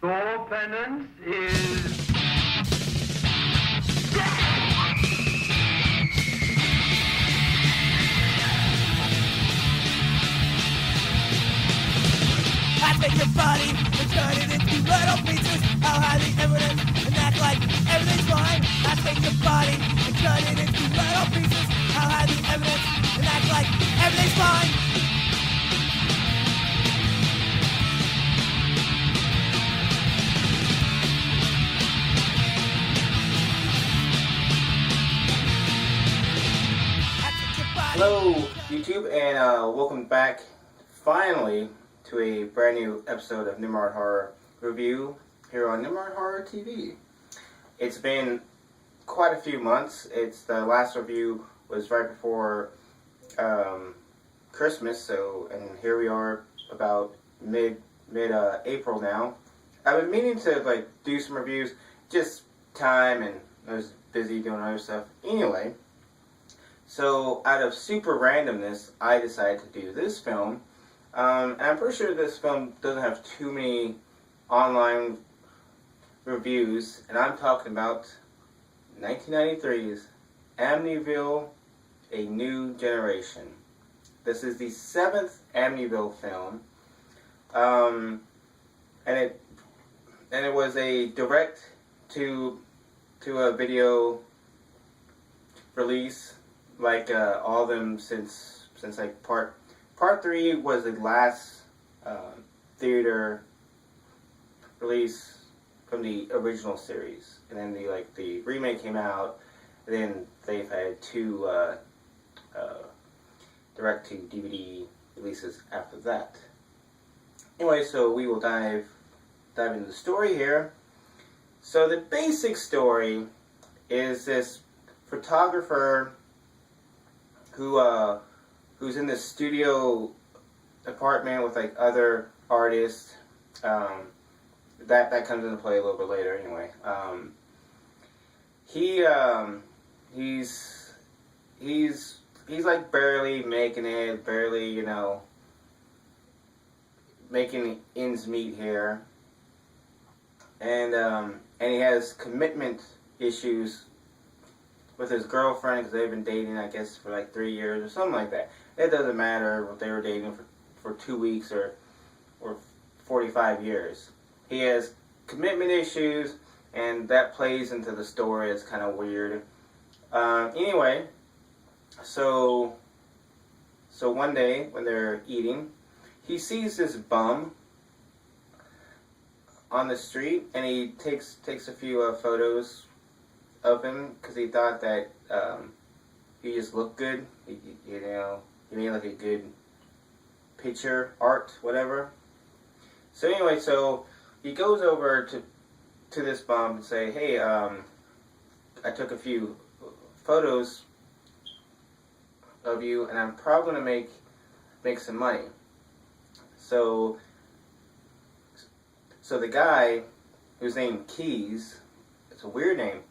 Your penance is I take your body and turn it into little pieces. I'll hide the evidence and act like everything's fine. I take your body and turn it into little pieces. I'll hide the evidence and act like everything's fine. Hello, YouTube, and welcome back, finally, to a brand new episode of Nimrod Horror Review here on Nimrod Horror TV. It's been quite a few months. The last review was right before Christmas, and here we are about mid April now. I've been meaning to do some reviews, just time, and I was busy doing other stuff. Anyway. So, out of super randomness, I decided to do this film. And I'm pretty sure this film doesn't have too many online reviews. And I'm talking about 1993's Amityville, A New Generation. This is the 7th Amityville film. And it was a direct to a video release. All of them since part 3 was the last theater release from the original series, and then the remake came out, and then they've had 2 direct to DVD releases after that. Anyway, so we will dive into the story here. So the basic story is this photographer who's in this studio apartment with other artists. That comes into play a little bit later. Anyway, he's barely making it, barely making ends meet here, and he has commitment issues with his girlfriend, because they've been dating, I guess, for 3 years or something like that. It doesn't matter if they were dating for 2 weeks or 45 years. He has commitment issues, and that plays into the story. It's kind of weird. Anyway, so one day when they're eating, he sees this bum on the street, and he takes a few photos of him, because he thought that he just looked good. He made a good picture, art, whatever. So anyway, so he goes over to this bum and say, "Hey, I took a few photos of you, and I'm probably gonna make some money." So the guy, whose name Keys, it's a weird name.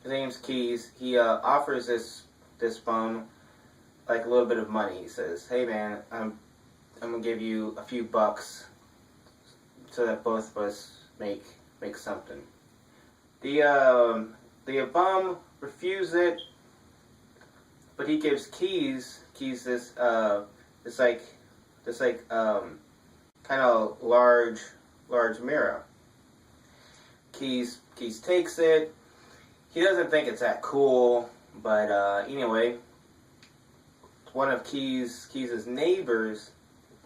His name's Keys. He offers this bum a little bit of money. He says, "Hey man, I'm gonna give you a few bucks so that both of us make something." The bum refuses it, but he gives Keys this kind of large mirror. Keys takes it. He doesn't think it's that cool, but anyway, one of Keys' neighbors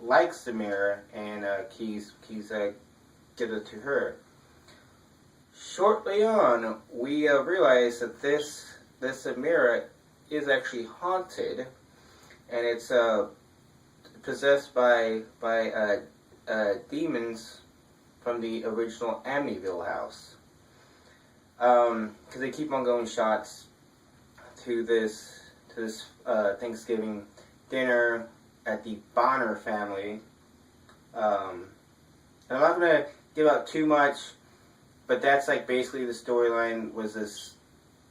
likes the mirror, and Keys gives it to her. Shortly on, we realize that this mirror is actually haunted, and it's possessed by demons from the original Amityville house. Because they keep on going shots to this Thanksgiving dinner at the Bonner family. And I'm not gonna give out too much, but that's basically the storyline. Was this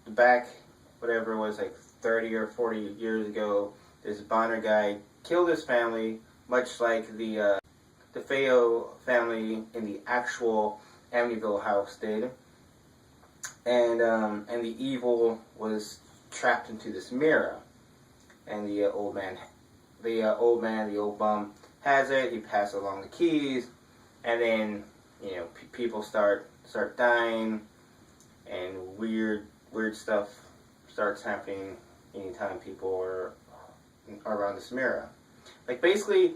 back, whatever it was, 30 or 40 years ago? This Bonner guy killed his family, much like the DeFeo family in the actual Amityville house did, and the evil was trapped into this mirror, and the old bum has it. He passes along the keys, and then people start dying, and weird stuff starts happening anytime people are around this mirror. Like basically,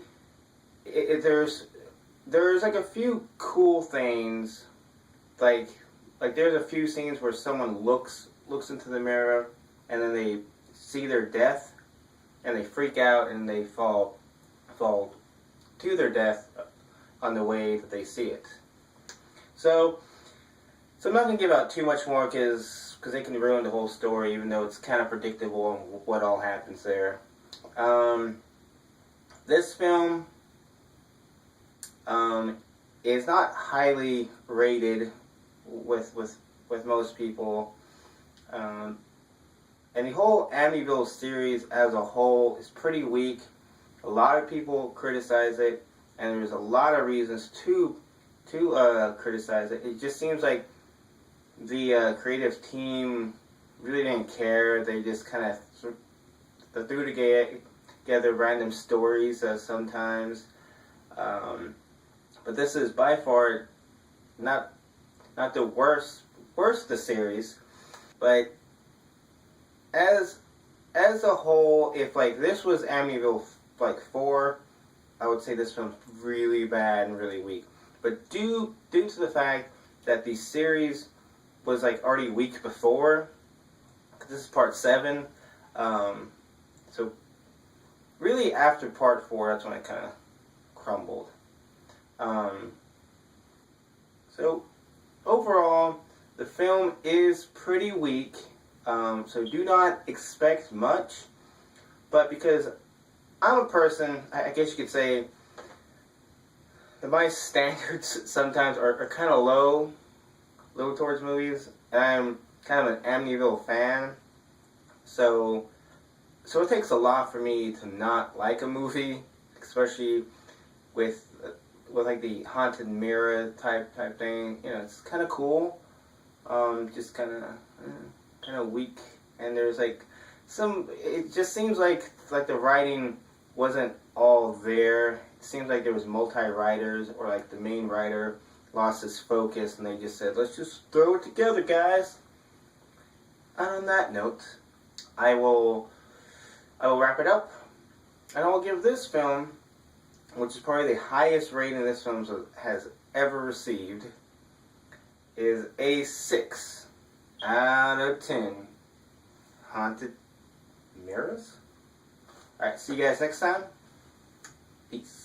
there's like a few cool things, like there's a few scenes where someone looks into the mirror and then they see their death and they freak out and they fall to their death on the way that they see it. So I'm not going to give out too much more because they can ruin the whole story, even though it's kind of predictable what all happens there. This film is not highly rated with most people, and the whole Amityville series as a whole is pretty weak. A lot of people criticize it, and there's a lot of reasons to criticize it. It just seems like the creative team really didn't care. They just kind of threw together random stories sometimes. But this is by far not the worst of the series, but as a whole, if like this was Amityville like 4, I would say this film's really bad and really weak. But due to the fact that the series was like already weak before, 'cause this is part 7, so really after part 4, that's when it kind of crumbled. So overall, the film is pretty weak. So do not expect much. But because I'm a person, I guess you could say that my standards sometimes are kind of low towards movies. And I'm kind of an Amityville fan. So it takes a lot for me to not like a movie, especially with like the haunted mirror type thing. It's kind of cool. Just kind of weak, and there's like it just seems like the writing wasn't all there. It seems like there was multi-writers, or like the main writer lost his focus and they just said, let's just throw it together, guys. And on that note, I will wrap it up, and I will give this film, which is probably the highest rating this film has ever received, is a 6 out of 10 haunted mirrors. Alright, see you guys next time. Peace.